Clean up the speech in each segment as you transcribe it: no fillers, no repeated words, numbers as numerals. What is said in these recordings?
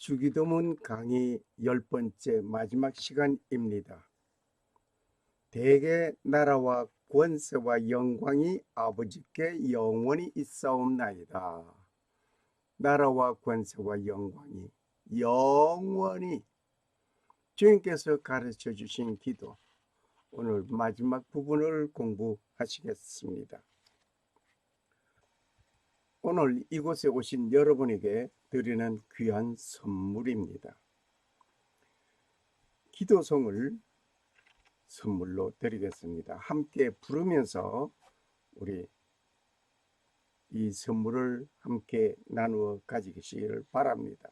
주기도문 강의 10번째 마지막 시간입니다. 대개 나라와 권세와 영광이 아버지께 영원히 있사옵나이다. 나라와 권세와 영광이 영원히 주님께서 가르쳐 주신 기도, 오늘 마지막 부분을 공부하시겠습니다. 오늘 이곳에 오신 여러분에게 드리는 귀한 선물입니다. 기도송을 선물로 드리겠습니다. 함께 부르면서 우리 이 선물을 함께 나누어 가지시기를 바랍니다.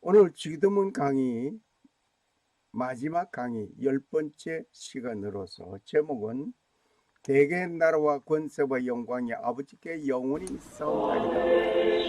오늘 주기도문 강의 마지막 강의 10번째 시간으로서 제목은 대개 나라와 권세와 영광이 아버지께 영원히 있사옵나이다.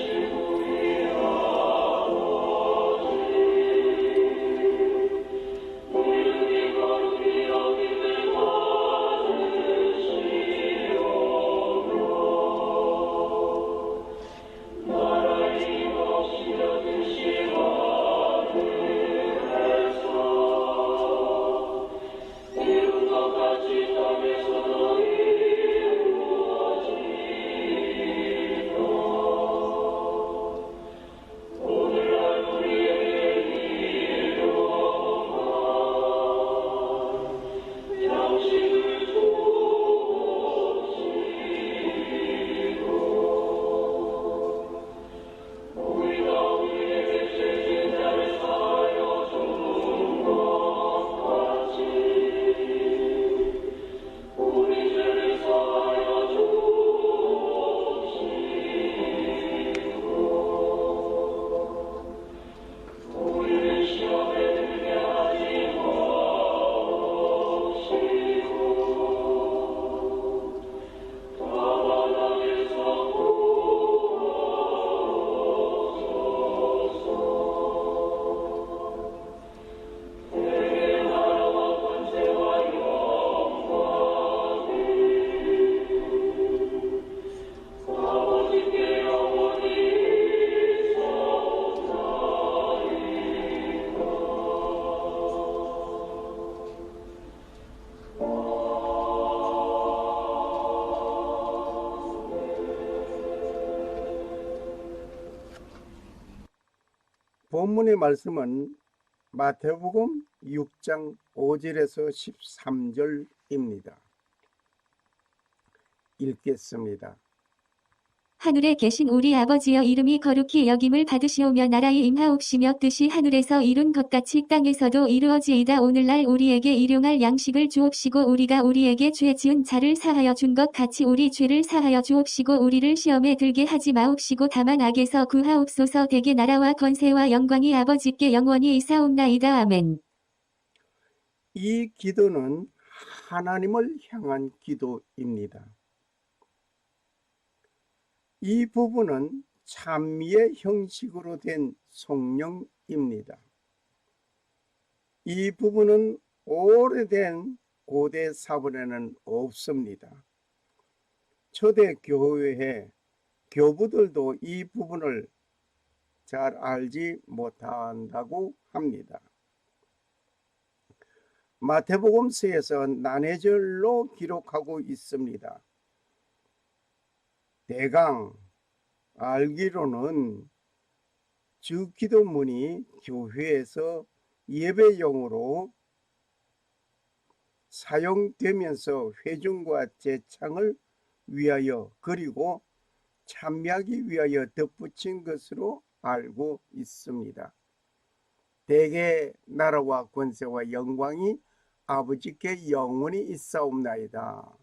본문의 말씀은 마태복음 6장 5절에서 13절입니다. 읽겠습니다. 하늘에 계신 우리 아버지여, 이름이 거룩히 여김을 받으시오며 나라의 임하옵시며 뜻이 하늘에서 이룬 것 같이 땅에서도 이루어지이다. 오늘날 우리에게 일용할 양식을 주옵시고 우리가 우리에게 죄 지은 자를 사하여 준 것 같이 우리 죄를 사하여 주옵시고 우리를 시험에 들게 하지 마옵시고 다만 악에서 구하옵소서. 대개 나라와 권세와 영광이 아버지께 영원히 있사옵나이다. 아멘. 이 기도는 하나님을 향한 기도입니다. 이 부분은 찬미의 형식으로 된 성령입니다. 이 부분은 오래된 고대 사본에는 없습니다. 초대 교회의 교부들도 이 부분을 잘 알지 못한다고 합니다. 마태복음서에서 난해절로 기록하고 있습니다. 대강 알기로는 주기도문이 교회에서 예배용으로 사용되면서 회중과 제창을 위하여 그리고 찬미하기 위하여 덧붙인 것으로 알고 있습니다. 대개 나라와 권세와 영광이 아버지께 영원히 있사옵나이다.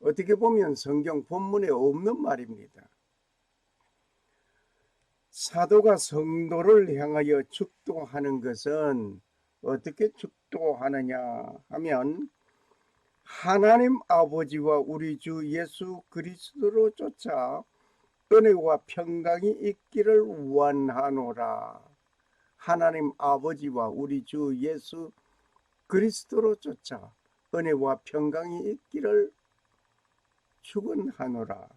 어떻게 보면 성경 본문에 없는 말입니다. 사도가 성도를 향하여 축도하는 것은 어떻게 축도하느냐 하면 하나님 아버지와 우리 주 예수 그리스도로 쫓아 은혜와 평강이 있기를 원하노라. 하나님 아버지와 우리 주 예수 그리스도로 쫓아 은혜와 평강이 있기를 축원하노라.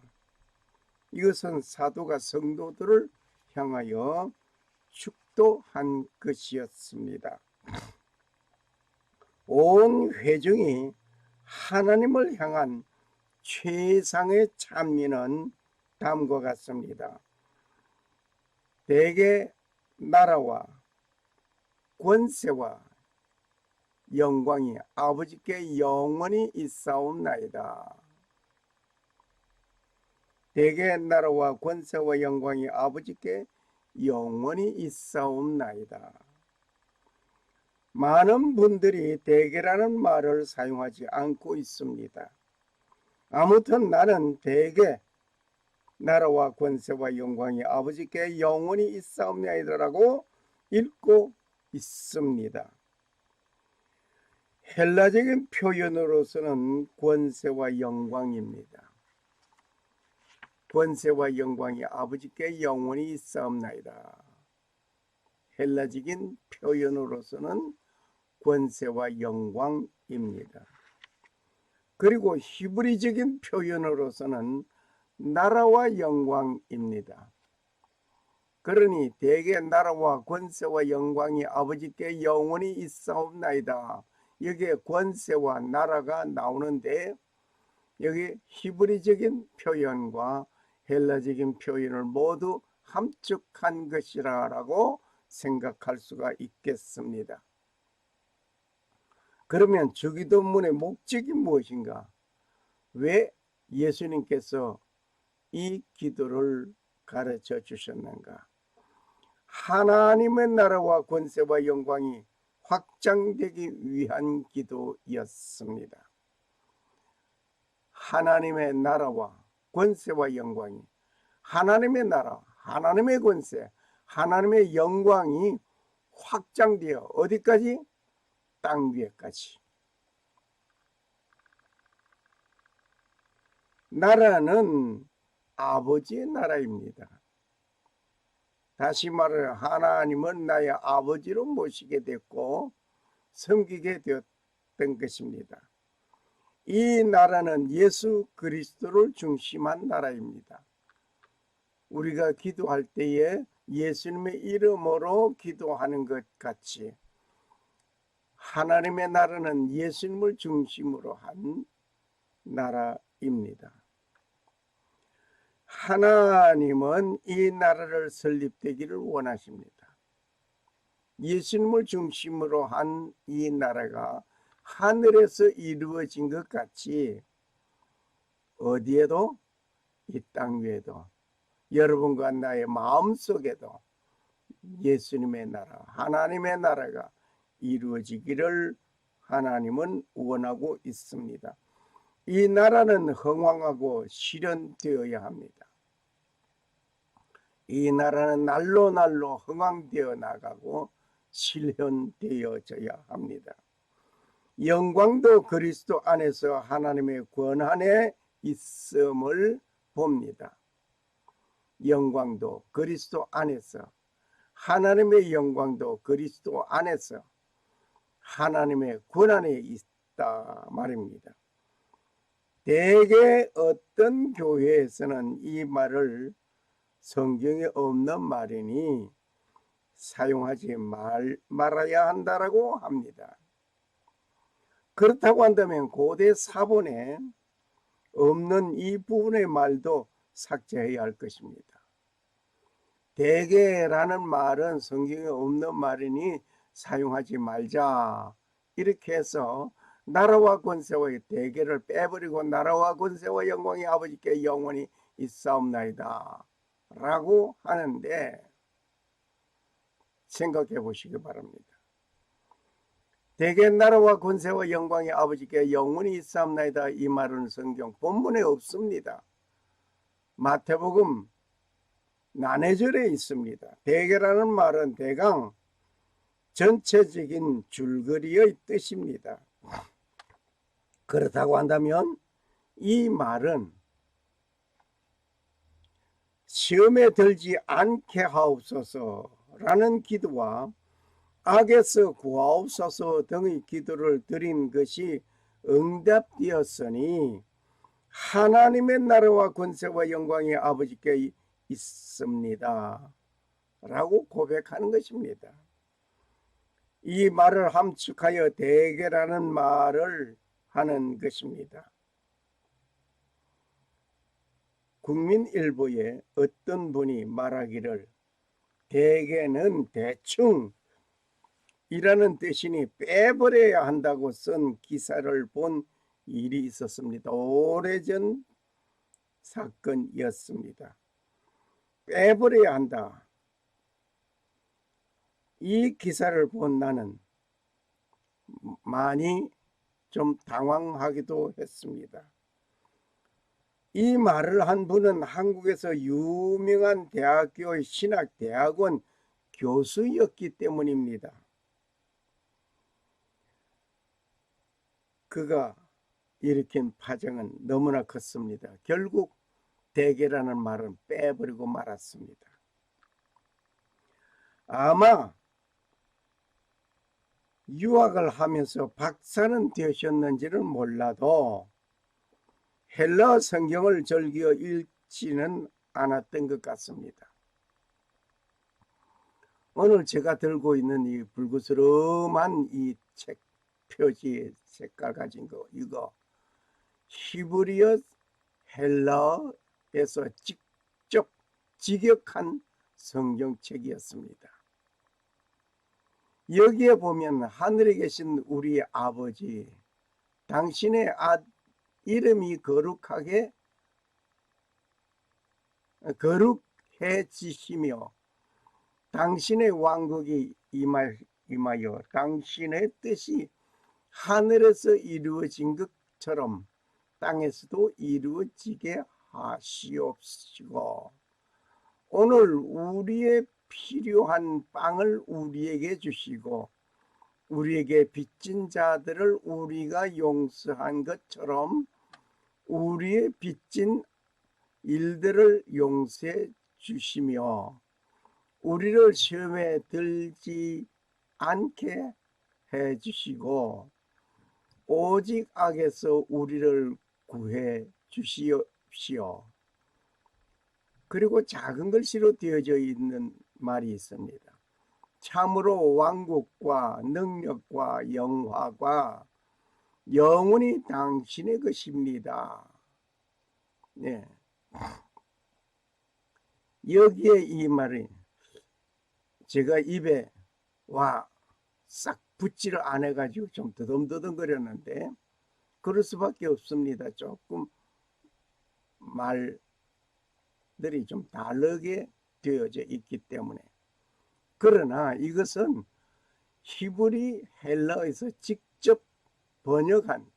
이것은 사도가 성도들을 향하여 축도한 것이었습니다. 온 회중이 하나님을 향한 최상의 찬미는 다음과 같습니다. 대개 나라와 권세와 영광이 아버지께 영원히 있사옵나이다. 대개 나라와 권세와 영광이 아버지께 영원히 있사옵나이다. 많은 분들이 대개라는 말을 사용하지 않고 있습니다. 아무튼 나는 대개 나라와 권세와 영광이 아버지께 영원히 있사옵나이다라고 읽고 있습니다. 헬라적인 표현으로서는 권세와 영광입니다. 권세와 영광이 아버지께 영원히 있사옵나이다. 헬라적인 표현으로서는 권세와 영광입니다. 그리고 히브리적인 표현으로서는 나라와 영광입니다. 그러니 대개 나라와 권세와 영광이 아버지께 영원히 있사옵나이다. 여기에 권세와 나라가 나오는데 여기 히브리적인 표현과 헬라적인 표현을 모두 함축한 것이라고 생각할 수가 있겠습니다. 그러면 주기도문의 목적이 무엇인가? 왜 예수님께서 이 기도를 가르쳐 주셨는가? 하나님의 나라와 권세와 영광이 확장되기 위한 기도였습니다. 하나님의 나라와 권세와 영광이, 하나님의 나라, 하나님의 권세, 하나님의 영광이 확장되어 어디까지? 땅 위에까지. 나라는 아버지의 나라입니다. 다시 말해 하나님은 나의 아버지로 모시게 됐고 섬기게 되었던 것입니다. 이 나라는 예수 그리스도를 중심한 나라입니다. 우리가 기도할 때에 예수님의 이름으로 기도하는 것 같이 하나님의 나라는 예수님을 중심으로 한 나라입니다. 하나님은 이 나라를 설립되기를 원하십니다. 예수님을 중심으로 한 이 나라가 하늘에서 이루어진 것 같이 어디에도 이 땅 위에도 여러분과 나의 마음속에도 예수님의 나라, 하나님의 나라가 이루어지기를 하나님은 원하고 있습니다. 이 나라는 흥왕하고 실현되어야 합니다. 이 나라는 날로 날로 흥왕되어 나가고 실현되어져야 합니다. 영광도 그리스도 안에서 하나님의 권한에 있음을 봅니다. 영광도 그리스도 안에서, 하나님의 영광도 그리스도 안에서 하나님의 권한에 있다 말입니다. 대개 어떤 교회에서는 이 말을 성경에 없는 말이니 사용하지 말아야 한다라고 합니다. 그렇다고 한다면 고대 사본에 없는 이 부분의 말도 삭제해야 할 것입니다. 대개라는 말은 성경에 없는 말이니 사용하지 말자. 이렇게 해서 나라와 권세와 대개를 빼버리고 나라와 권세와 영광이 아버지께 영원히 있사옵나이다 라고 하는데 생각해 보시기 바랍니다. 대개 나라와 권세와 영광이 아버지께 영원히 있사옵나이다 이 말은 성경 본문에 없습니다. 마태복음 난해절에 있습니다. 대개라는 말은 대강 전체적인 줄거리의 뜻입니다. 그렇다고 한다면 이 말은 시험에 들지 않게 하옵소서라는 기도와 악에서 구하옵소서 등의 기도를 드린 것이 응답되었으니 하나님의 나라와 권세와 영광이 아버지께 있습니다 라고 고백하는 것입니다. 이 말을 함축하여 대개라는 말을 하는 것입니다. 국민일보에 어떤 분이 말하기를 대개는 대충 이라는 뜻이니 빼버려야 한다고 쓴 기사를 본 일이 있었습니다. 오래전 사건이었습니다. 빼버려야 한다. 이 기사를 본 나는 많이 좀 당황하기도 했습니다. 이 말을 한 분은 한국에서 유명한 대학교의 신학대학원 교수였기 때문입니다. 그가 일으킨 파장은 너무나 컸습니다. 결국 대개라는 말은 빼버리고 말았습니다. 아마 유학을 하면서 박사는 되셨는지는 몰라도 헬라 성경을 즐겨 읽지는 않았던 것 같습니다. 오늘 제가 들고 있는 이 불그스름한 이 책 표지 색깔 가진 거, 이거 히브리어 헬라에서 직접 직역한 성경책이었습니다. 여기에 보면 하늘에 계신 우리 아버지, 당신의 이름이 거룩해지시며 당신의 왕국이 임하여 당신의 뜻이 하늘에서 이루어진 것처럼 땅에서도 이루어지게 하시옵시고 오늘 우리의 필요한 빵을 우리에게 주시고 우리에게 빚진 자들을 우리가 용서한 것처럼 우리의 빚진 일들을 용서해 주시며 우리를 시험에 들지 않게 해 주시고 오직 악에서 우리를 구해 주시옵시오. 그리고 작은 글씨로 되어져 있는 말이 있습니다. 참으로 왕국과 능력과 영화가 영원히 당신의 것입니다. 네. 여기에 이 말이 제가 입에 싹 붙지를 안 해가지고 좀 더듬더듬거렸는데 그럴 수밖에 없습니다. 조금 말들이 좀 다르게 되어져 있기 때문에. 그러나 이것은 히브리 헬라에서 직접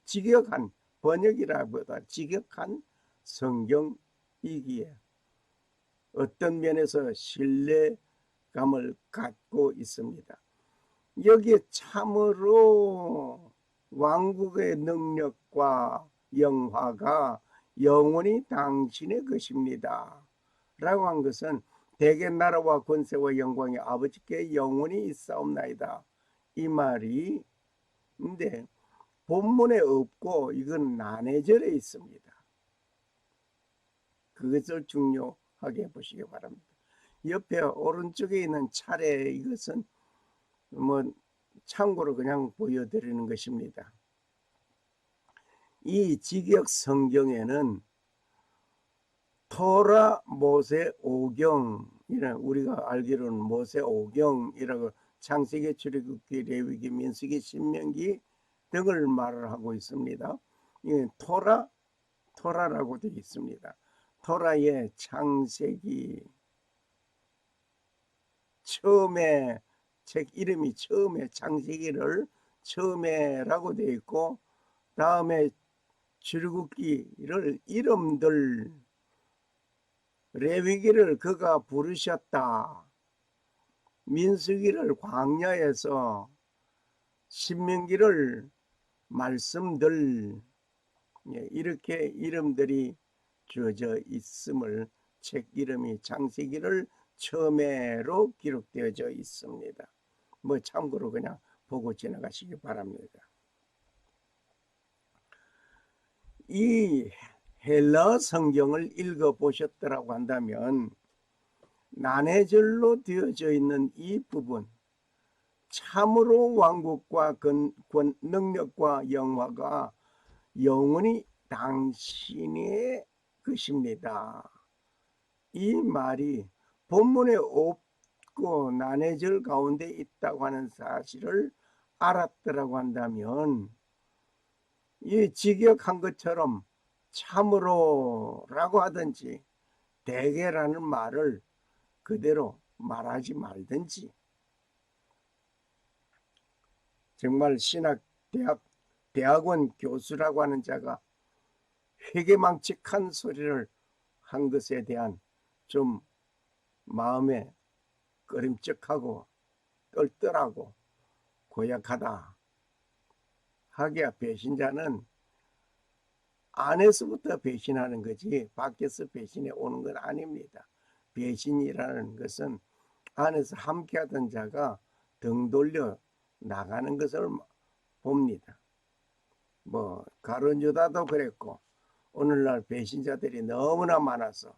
직역한 번역이라보다 직역한 성경이기에 어떤 면에서 신뢰감을 갖고 있습니다. 여기에 참으로 왕국의 능력과 영화가 영원히 당신의 것입니다. 라고 한 것은 대개 나라와 권세와 영광이 아버지께 영원히 있사옵나이다. 이 말이 근데 본문에 없고 이건 난해절에 있습니다. 그것을 중요하게 보시기 바랍니다. 옆에 오른쪽에 있는 차례 이것은 참고로 그냥 보여드리는 것입니다. 이 직역 성경에는 토라 모세 오경 우리가 알기로는 모세 오경이라고 창세기 출애굽기 레위기 민수기 신명기 등을 말을 하고 있습니다. 이 토라라고 되어 있습니다. 토라의 창세기 처음에 책 이름이 처음에 창세기를 처음에라고 되어 있고 다음에 출애굽기를 이름들 레위기를 그가 부르셨다. 민수기를 광야에서 신명기를 말씀들 이렇게 이름들이 주어져 있음을 책 이름이 창세기를 처음에로 기록되어져 있습니다. 참고로 그냥 보고 지나가시기 바랍니다. 이 헬라 성경을 읽어보셨더라고 한다면 난해절로 되어져 있는 이 부분, 참으로 왕국과 능력과 영화가 영원히 당신의 것입니다. 이 말이 본문에 없고 난해절 가운데 있다고 하는 사실을 알았더라고 한다면 이 직역한 것처럼 참으로라고 하든지 대개라는 말을 그대로 말하지 말든지, 정말 대학원 교수라고 하는 자가 회개망측한 소리를 한 것에 대한 좀 마음에 꺼림칙하고 떨떠하고 고약하다 하기야 배신자는 안에서부터 배신하는 거지 밖에서 배신해 오는 건 아닙니다. 배신이라는 것은 안에서 함께하던 자가 등 돌려 나가는 것을 봅니다. 뭐 가룟 유다도 그랬고, 오늘날 배신자들이 너무나 많아서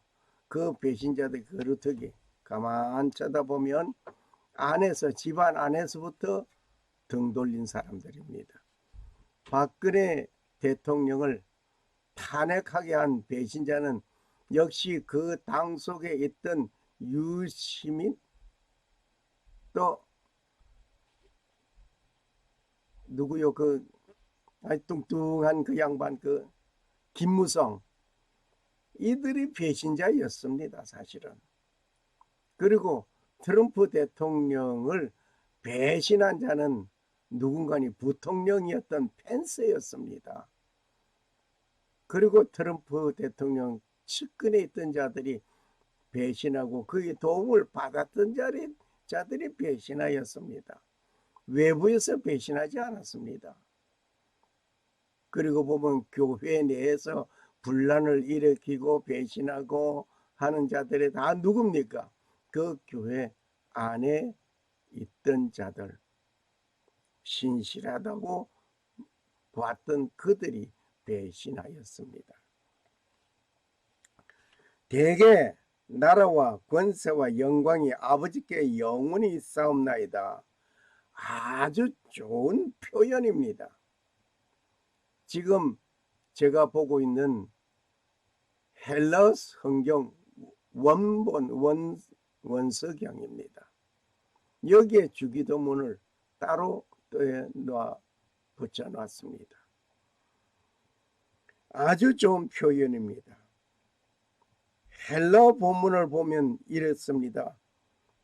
그 배신자들 그루터기 가만 쳐다보면 안에서, 집안 안에서부터 등 돌린 사람들입니다. 박근혜 대통령을 탄핵하게 한 배신자는 역시 그 당 속에 있던 유시민, 또 누구요, 그 뚱뚱한 그 양반, 그 김무성, 이들이 배신자였습니다, 사실은. 그리고 트럼프 대통령을 배신한 자는 누군가니 부통령이었던 펜스였습니다. 그리고 트럼프 대통령 측근에 있던 자들이 배신하고 그의 도움을 받았던 자들이 배신하였습니다. 외부에서 배신하지 않았습니다. 그리고 보면 교회 내에서 분란을 일으키고 배신하고 하는 자들이 다 누굽니까? 그 교회 안에 있던 자들, 신실하다고 봤던 그들이 배신하였습니다. 대개 나라와 권세와 영광이 아버지께 영원히 있사옵나이다. 아주 좋은 표현입니다. 지금 제가 보고 있는 헬라 성경 원본 원서경입니다. 여기에 주기도문을 따로 붙여놨습니다. 아주 좋은 표현입니다. 헬라 본문을 보면 이렇습니다.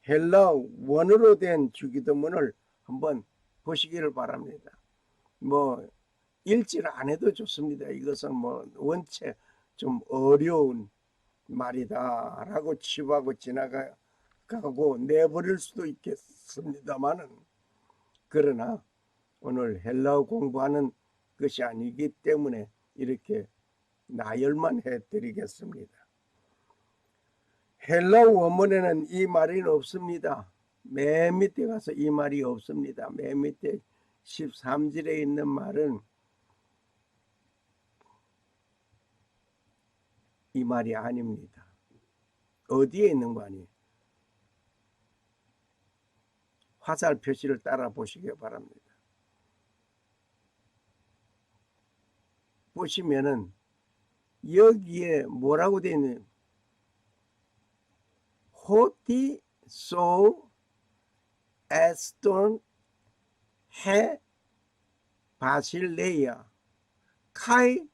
헬라 원어로 된 주기도문을 한번 보시기를 바랍니다. 뭐 읽질 안 해도 좋습니다. 이것은 뭐 원체 좀 어려운 말이다 라고 치부하고 지나가고 내버릴 수도 있겠습니다만은, 그러나 오늘 헬라어 공부하는 것이 아니기 때문에 이렇게 나열만 해드리겠습니다. 헬라어 원문에는 이 말이 없습니다. 맨 밑에 가서 이 말이 없습니다. 맨 밑에 13절에 있는 말은 이 말이 아닙니다. 어디에 있는 거 아니에요? 화살 표시를 따라 보시기 바랍니다. 보시면은 여기에 뭐라고 되어 있는, 호티 소 에스톤 해 바실레이아 카이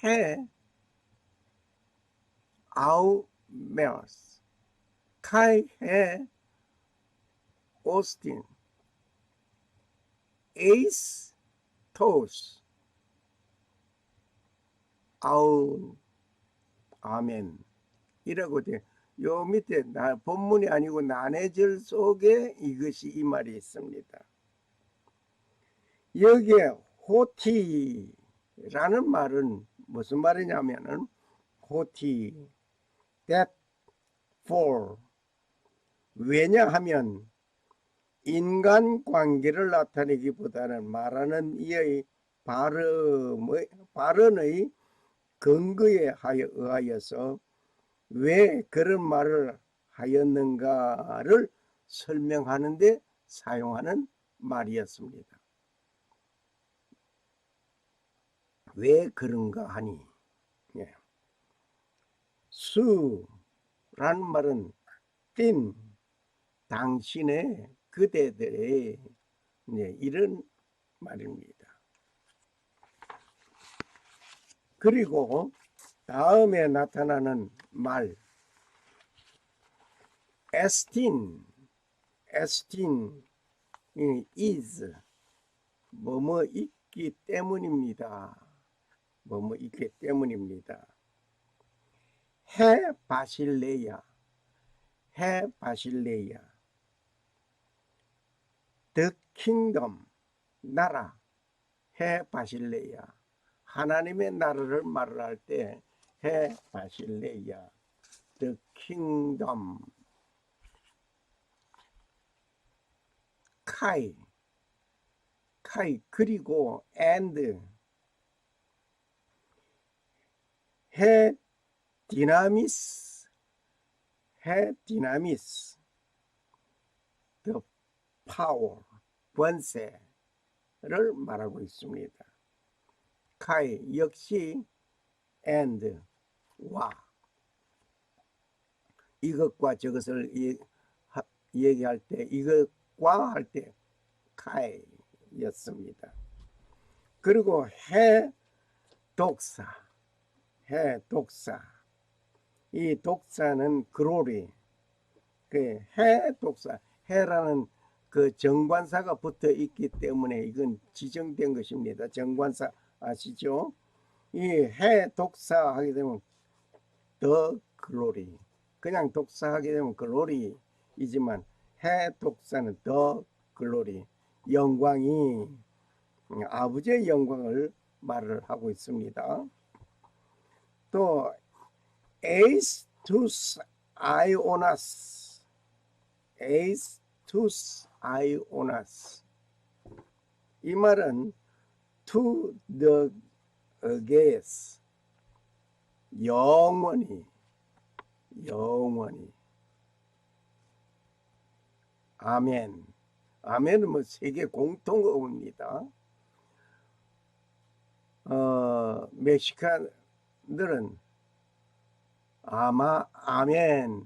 해 아우메어스 카이 해 오스틴 에이스 토스 아운 아멘 이라고 돼. 요 밑에 본문이 아니고 난해절 속에 이것이 이 말이 있습니다. 여기에 호티라는 말은 무슨 말이냐면은 호티 that for, 왜냐하면 인간 관계를 나타내기보다는 말하는 이의 발언의 근거에 의하여서 왜 그런 말을 하였는가를 설명하는데 사용하는 말이었습니다. 왜 그런가 하니, 예. 수라는 말은 띤 당신의 그대들의 이런 말입니다. 그리고 다음에 나타나는 말 에스틴 is 뭐뭐 있기 때문입니다. 뭐뭐 있기 때문입니다. 해 바실레야 The kingdom 나라 해 바실레야 하나님의 나라를 말을 할 때 해 바실레야 The kingdom 카이 그리고 and 해 디나미스 the power 권세를 말하고 있습니다. 카이 역시 and 와 이것과 저것을 얘기할 때 이것과 할 때 카이였습니다. 그리고 해 독사 이 독사는 glory 해 독사 해라는 그 정관사가 붙어 있기 때문에 이건 지정된 것입니다. 정관사 아시죠? 이 해 독사하게 되면 the glory 그냥 독사하게 되면 glory이지만 해 독사는 the glory 영광이 아버지의 영광을 말을 하고 있습니다. 또 에이스투스 아이오나스 이 말은 to the against 영원히 아멘은 뭐 세계 공통어입니다. 멕시칸들은 아멘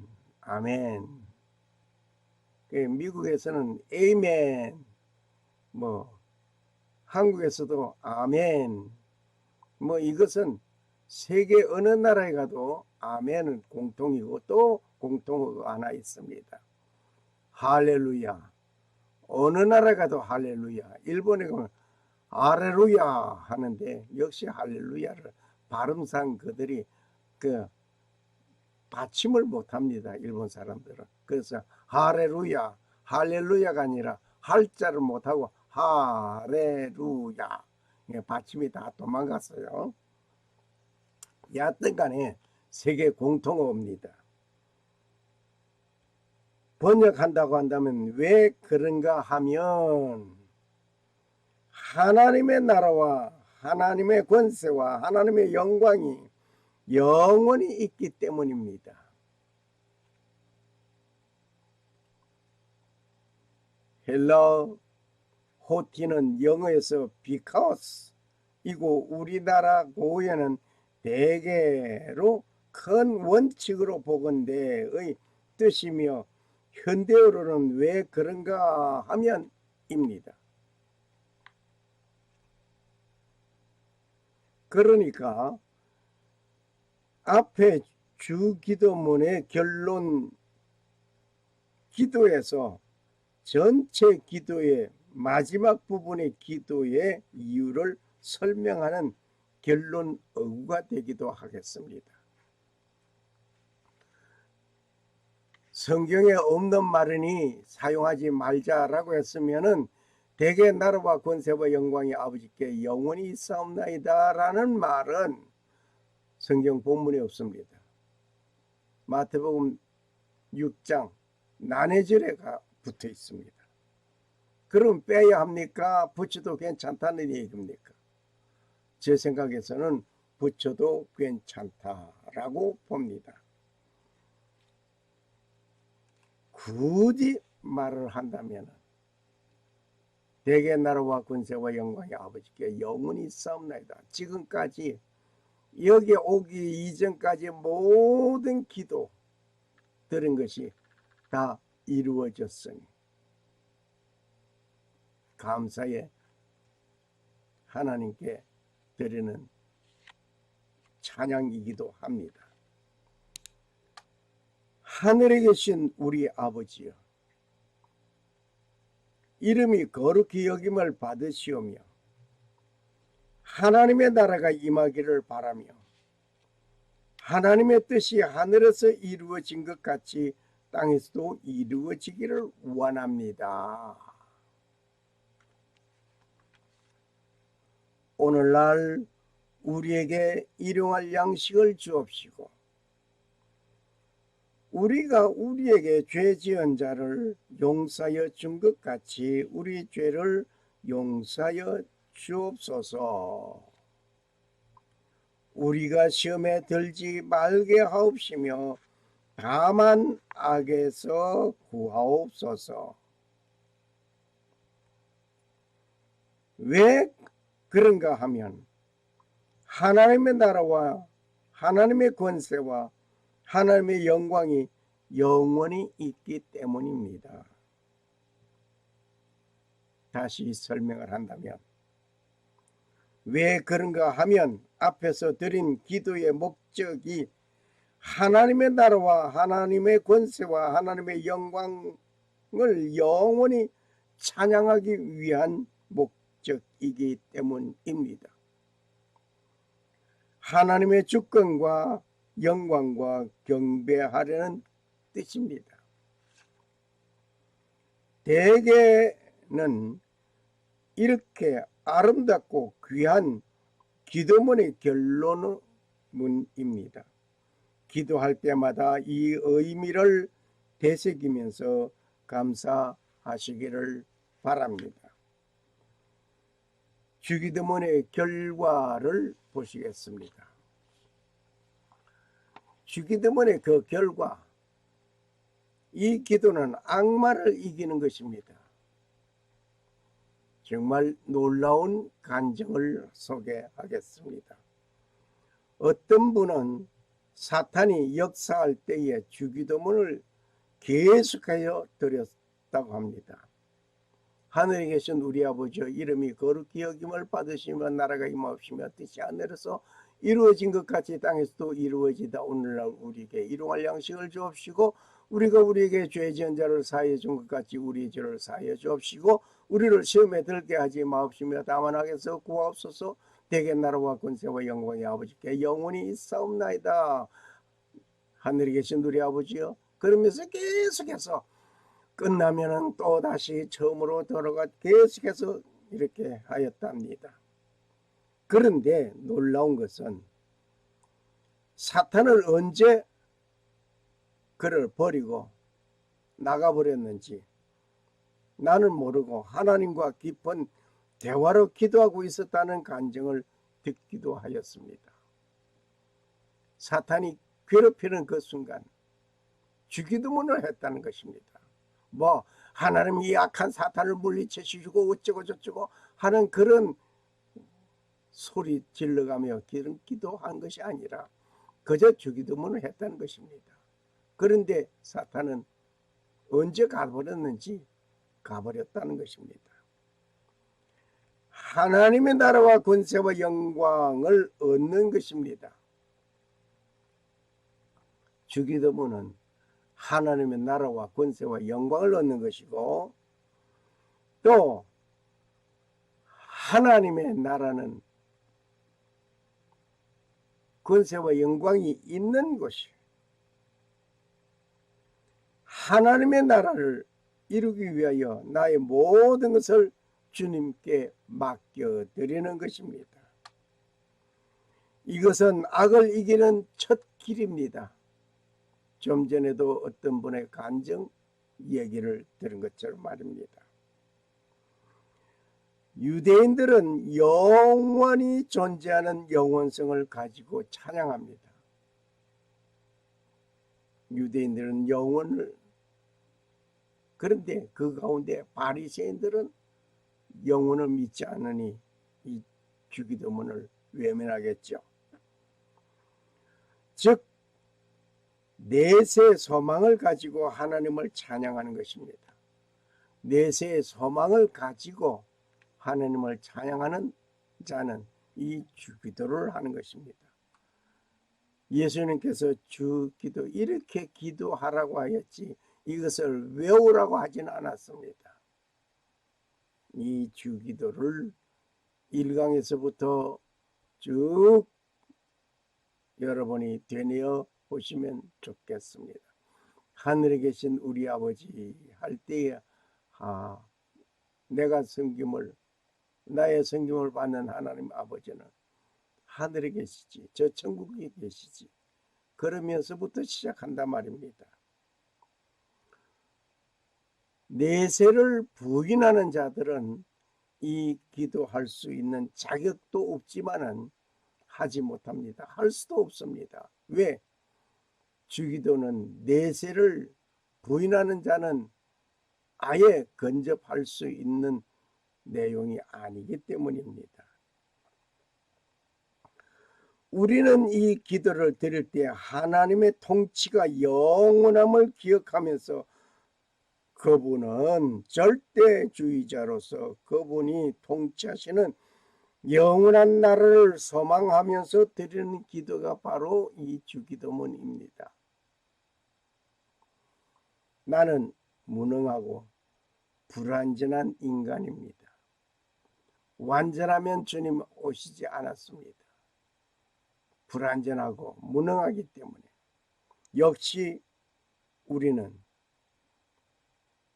미국에서는 에이멘 뭐 한국에서도 아멘 뭐 이것은 세계 어느 나라에 가도 아멘은 공통이고 또 공통어가 하나 있습니다. 할렐루야 어느 나라 가도 할렐루야 일본에 가면 할렐루야 하는데 역시 할렐루야를 발음상 그들이 그 받침을 못합니다. 일본 사람들은. 그래서 할렐루야가 아니라 할자를 못하고 할렐루야 받침이 다 도망갔어요. 여하튼 간에 세계 공통어입니다. 번역한다고 한다면 왜 그런가 하면 하나님의 나라와 하나님의 권세와 하나님의 영광이 영원히 있기 때문입니다. 헬라어 호티는 영어에서 because 이고 우리나라 고유어는 대개로 큰 원칙으로 보건대의 뜻이며 현대어로는 왜 그런가 하면 입니다. 그러니까 앞에 주기도문의 결론 기도에서 전체 기도의 마지막 부분의 기도의 이유를 설명하는 결론 어구가 되기도 하겠습니다. 성경에 없는 말이니 사용하지 말자라고 했으면은 대개 나라와 권세와 영광이 아버지께 영원히 있사옵나이다 라는 말은 성경 본문에 없습니다. 마태복음 6장 난해절에가 붙어 있습니다. 그럼 빼야 합니까? 붙여도 괜찮다는 얘기입니까? 제 생각에서는 붙여도 괜찮다라고 봅니다. 굳이 말을 한다면 대개 나라와 권세와 영광의 아버지께 영원히 싸움나이다. 지금까지 여기 오기 이전까지 모든 기도 들은 것이 다 이루어졌으니 감사의 하나님께 드리는 찬양이기도 합니다. 하늘에 계신 우리 아버지여, 이름이 거룩히 여김을 받으시오며 하나님의 나라가 임하기를 바라며 하나님의 뜻이 하늘에서 이루어진 것 같이 땅에서도 이루어지기를 원합니다. 오늘날 우리에게 일용할 양식을 주옵시고 우리가 우리에게 죄 지은 자를 용서하여 준 것 같이 우리 죄를 용서하여 주옵소서. 우리가 시험에 들지 말게 하옵시며 다만 악에서 구하옵소서. 왜 그런가 하면 하나님의 나라와 하나님의 권세와 하나님의 영광이 영원히 있기 때문입니다. 다시 설명을 한다면 왜 그런가 하면 앞에서 드린 기도의 목적이 하나님의 나라와 하나님의 권세와 하나님의 영광을 영원히 찬양하기 위한 목적이기 때문입니다. 하나님의 주권과 영광과 경배하려는 뜻입니다. 대개는 이렇게 아름답고 귀한 기도문의 결론문입니다. 기도할 때마다 이 의미를 되새기면서 감사하시기를 바랍니다. 주기도문의 결과를 보시겠습니다. 주기도문의 그 결과, 이 기도는 악마를 이기는 것입니다. 정말 놀라운 간증을 소개하겠습니다. 어떤 분은 사탄이 역사할 때에 주기도문을 계속하여 드렸다고 합니다. 하늘에 계신 우리 아버지여, 이름이 거룩히 여김을 받으시며 나라가 임하옵시며 뜻이 하늘에서 이루어진 것 같이 땅에서도 이루어지다. 오늘날 우리에게 일용할 양식을 주옵시고 우리가 우리에게 죄 지은 자를 사하여 준 것 같이 우리 죄를 사하여 주옵시고 우리를 시험에 들게 하지 마옵시며 다만 악에서 구하옵소서. 대개 나라와 권세와 영광의 아버지께 영원히 있사옵나이다. 하늘에 계신 우리 아버지여, 그러면서 계속해서 끝나면은 또 다시 처음으로 돌아가 계속해서 이렇게 하였답니다. 그런데 놀라운 것은 사탄을 언제 그를 버리고 나가버렸는지 나는 모르고 하나님과 깊은 대화로 기도하고 있었다는 간증을 듣기도 하였습니다. 사탄이 괴롭히는 그 순간 주기도문을 했다는 것입니다. 하나님이 약한 사탄을 물리치시고 어쩌고 저쩌고 하는 그런 소리 질러가며 기도한 것이 아니라 그저 주기도문을 했다는 것입니다. 그런데 사탄은 언제 가버렸는지 가버렸다는 것입니다. 하나님의 나라와 권세와 영광을 얻는 것입니다. 주기도문은 하나님의 나라와 권세와 영광을 얻는 것이고, 또 하나님의 나라는 권세와 영광이 있는 곳이, 하나님의 나라를 이루기 위하여 나의 모든 것을 주님께 맡겨드리는 것입니다. 이것은 악을 이기는 첫 길입니다. 좀 전에도 어떤 분의 간증 얘기를 들은 것처럼 말입니다. 유대인들은 영원히 존재하는 영원성을 가지고 찬양합니다. 유대인들은 영원을 그런데 그 가운데 바리새인들은 영혼을 믿지 않으니 이 주기도문을 외면하겠죠. 즉 내세 소망을 가지고 하나님을 찬양하는 것입니다. 내세의 소망을 가지고 하나님을 찬양하는 자는 이 주기도를 하는 것입니다. 예수님께서 주기도 이렇게 기도하라고 하였지 이것을 외우라고 하지는 않았습니다. 이 주기도를 1강에서부터 쭉 여러분이 되뇌어 보시면 좋겠습니다. 하늘에 계신 우리 아버지 할 때에 내가 나의 섬김을 받는 하나님 아버지는 하늘에 계시지 저 천국에 계시지 그러면서부터 시작한단 말입니다. 내세를 부인하는 자들은 이 기도할 수 있는 자격도 없지만은 하지 못합니다. 할 수도 없습니다. 왜? 주기도는 내세를 부인하는 자는 아예 근접할 수 있는 내용이 아니기 때문입니다. 우리는 이 기도를 드릴 때 하나님의 통치가 영원함을 기억하면서 그분은 절대주의자로서 그분이 통치하시는 영원한 나라를 소망하면서 드리는 기도가 바로 이 주기도문입니다. 나는 무능하고 불완전한 인간입니다. 완전하면 주님 오시지 않았습니다. 불완전하고 무능하기 때문에 역시 우리는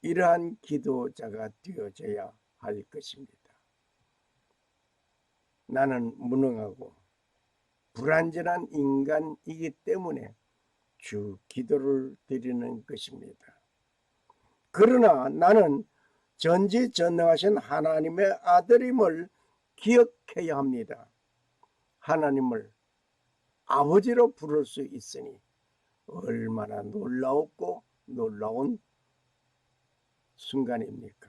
이러한 기도자가 되어져야 할 것입니다. 나는 무능하고 불완전한 인간이기 때문에 주 기도를 드리는 것입니다. 그러나 나는 전지전능하신 하나님의 아들임을 기억해야 합니다. 하나님을 아버지로 부를 수 있으니 얼마나 놀라웠고 놀라운 순간입니까?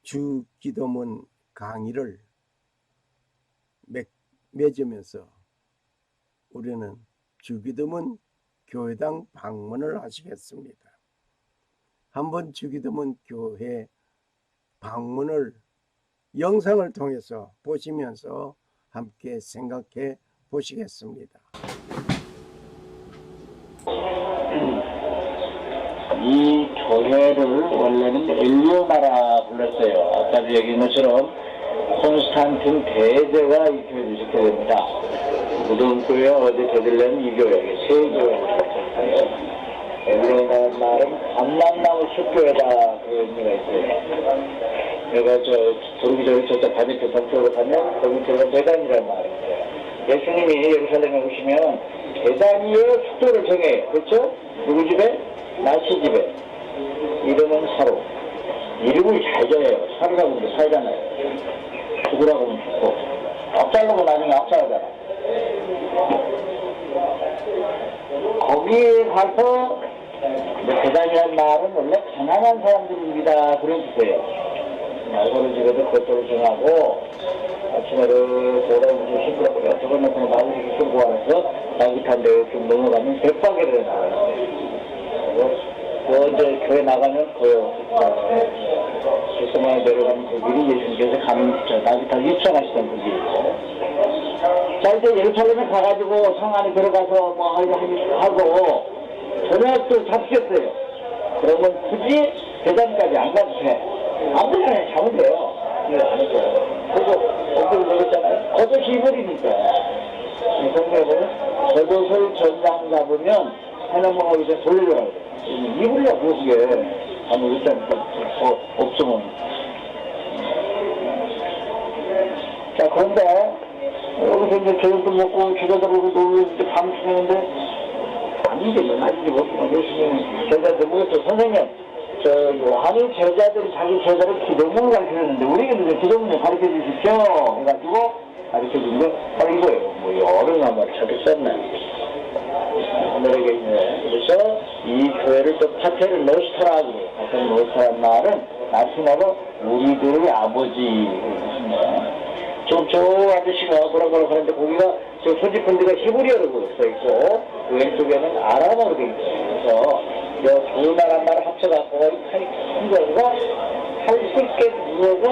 주 기도문 강의를 맺으면서 우리는 주 기도문 교회당 방문을 하시겠습니다. 한번 주 기도문 교회 방문을 영상을 통해서 보시면서 함께 생각해 보시겠습니다. 이 교회를 원래는 엘리오나라 불렀어요. 아까도 얘기한 것처럼 콘스탄틴 대제가 이 교회를 지켜야 됩니다. 무덤 교회 어디 되들려면 이 교회, 세 교회를 지켜요. 엘리오나라는 말은 감람나무 숲교회다 그 의미가 있어요. 내가 들어오기 전에 저쪽 반대편 동쪽으로 가면 거기 들어가 대단이라는 말이에요. 예수님이 예루살렘에 오시면 대단 위에 숙소를 정해요. 그렇죠? 누구 집에? 나시 집에. 이름은 사로. 이름을 잘 정해요. 사로라고 하면 살잖아요. 죽으라고 하면 죽고. 악살라고 나중에 악살하잖아. 거기에 가서 대단이라는 말은 원래 가난한 사람들입니다. 그런 뜻이에요. 말고는 집에도 그것들을 정하고 아침에를 돌아오면서 시끄럽고 저걸 놓고 나무를 끌고 와서 나기탄 데를 좀 넘어가면 백박이를 나가요. 그리고 이제 교회 나가면 실성만에 내려가는 그 길이 예수님께서 가는 나기탄 입성하시던 그 길이죠. 자, 이제 예루살렘에 가가지고 성 안에 들어가서 뭐 하고 저녁도 잡수겠어요. 그러면 굳이 대단까지 안 가도 돼. 아무리 그냥 잡으면 돼요. 이거 안 했어요. 그래서 엉덩이 먹었잖아요. 겉옷이 이불이니까. 성경에 보면 겉옷을 전장 잡으면 해넘어가기 전에 돌려줘야 돼. 이불이야 무엇이게. 아무 일단 없으면. 자, 그런데 여기서 이제 저녁도 먹고 기도하고 놀고 밤 새는데 아닌데 아닌지 못하면 예수님 제자들 물었죠. 선생님, 요한의 제자들이 자기 제자를 기도문을 가르쳐줬는데 우리에게도 기도문을 가르쳐 주십시오 해가지고 가르쳐 준 게 바로 이거예요. 뭐 여러 나무를 찾을 수 없네. 하늘에 계시네. 그래서 이 교회를 또 파테르 노스트라고 그래요. 파테르 노스트라는 말은 라틴어로 우리들의 아버지거든요. 저 아저씨가 뭐라고 하는데 거기가 저 소지품들가 히브리어로 써있고 왼쪽에는 아람어로 되어 있어요. 그래서 두 나라 말을 합쳐갖고 칸이 큰 거가 80개 구호가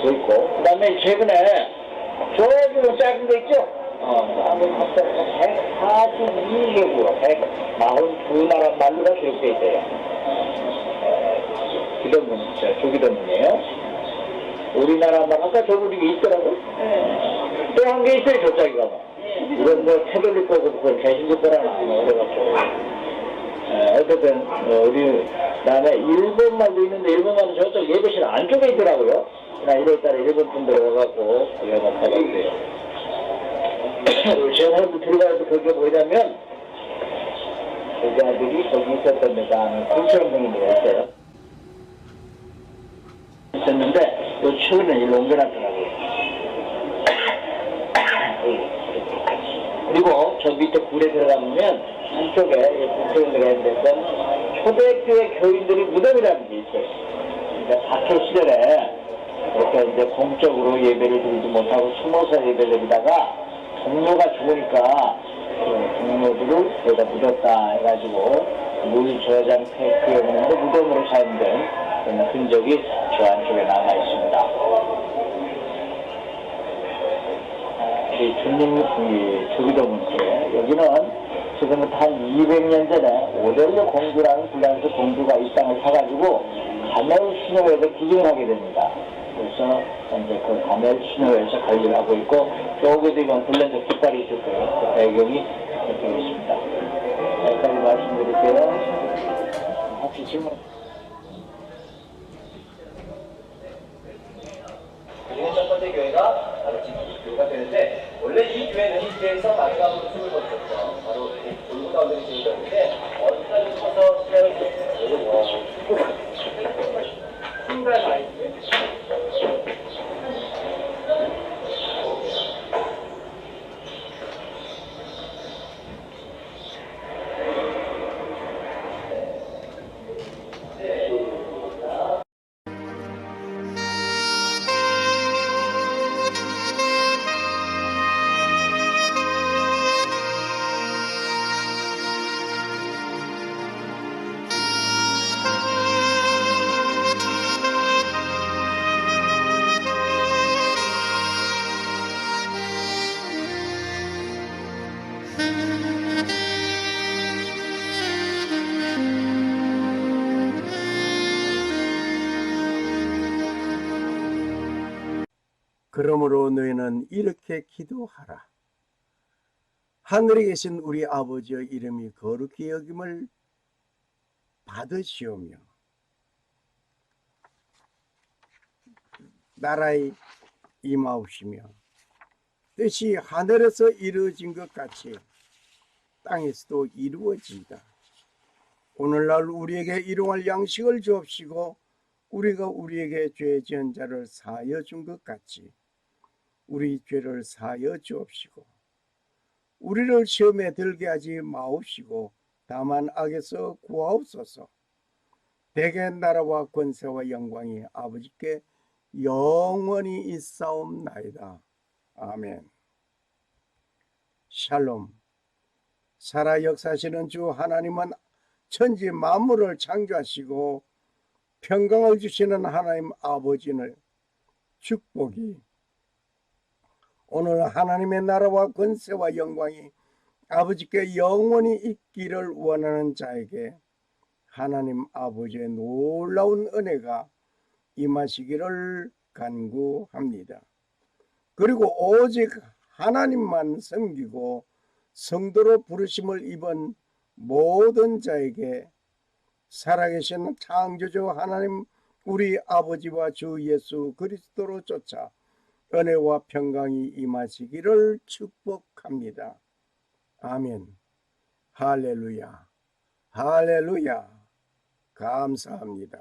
써있고 그 다음에 최근에 저기 작은 거 있죠? 작은 합쳐서 142개 구호 142나라 말로가 기록되어 있어요. 기도문, 조기도문이에요. 우리나라 말 아까 저기 있더라고. 또 한 개 있어요. 저짝이가 뭐. 이건 뭐 태블릿 거고 그건 개신교 거라나 그래갖고. 어쨌든 우리 그다음에 일본말도 있는데 일본말은 저쪽 예배실 안쪽에 있더라고요. 나 1월달에 일본 분 들어가갖고 연락해봤어요. 제가 오늘 들어가서 그게 뭐냐면 여자들이 거기 있었던 데가 9천 명이 있어요. 있었는데 요 최근에 일로 옮겨놨더라고요. 그리고 저 밑에 굴에 들어가면 한쪽에 북쪽에 들어가는 데서 초대교회 교인들이 무덤이라는 게 있어요. 그러니까 박해 시절에 이렇게 이제 공적으로 예배를 드리지 못하고 숨어서 예배를 드리다가 동료가 죽으니까 그 동료들을 여기다 묻었다 해가지고 물 저장 탱크였는데 무덤으로 사용된 그런 흔적이 저 안쪽에 남아 있습니다. 이 주님 조기도문께 여기는 지금부터 한 200년 전에 오델로 공주라는 불란서 공주가 이 땅을 사가지고 가멜 신호에서 기증을 하게 됩니다. 그래서 이제 그 가멜 신호에서 관리를 하고 있고 여기도 이건 불란서 깃발이 있을 거예요. 그 배경이 이렇게 있습니다. 여기까지 말씀드릴게요. 혹시 질문? 우리는 첫 번째 교회가 바로 지금 이 교회가 되는데 원래 이 교회는 이 교회에서 마지막으로 숨을 거뒀죠. 바로 골고다운들이 교회였는데 어디까지 가서 시작을 했어요. 신발 많이 그러므로 너희는 이렇게 기도하라. 하늘에 계신 우리 아버지의 이름이 거룩히 여김을 받으시오며 나라에 임하옵시며 뜻이 하늘에서 이루어진 것 같이 땅에서도 이루어지이다. 오늘날 우리에게 일용할 양식을 주옵시고 우리가 우리에게 죄 지은 자를 사하여 준 것 같이 우리 죄를 사하여 주옵시고 우리를 시험에 들게 하지 마옵시고 다만 악에서 구하옵소서. 대개 나라와 권세와 영광이 아버지께 영원히 있사옵나이다. 아멘. 샬롬. 살아 역사하시는 주 하나님은 천지 만물을 창조하시고 평강을 주시는 하나님 아버지는 축복이 오늘 하나님의 나라와 권세와 영광이 아버지께 영원히 있기를 원하는 자에게 하나님 아버지의 놀라운 은혜가 임하시기를 간구합니다. 그리고 오직 하나님만 섬기고 성도로 부르심을 입은 모든 자에게 살아계신 창조주 하나님 우리 아버지와 주 예수 그리스도로 쫓아 은혜와 평강이 임하시기를 축복합니다. 아멘. 할렐루야. 할렐루야. 감사합니다.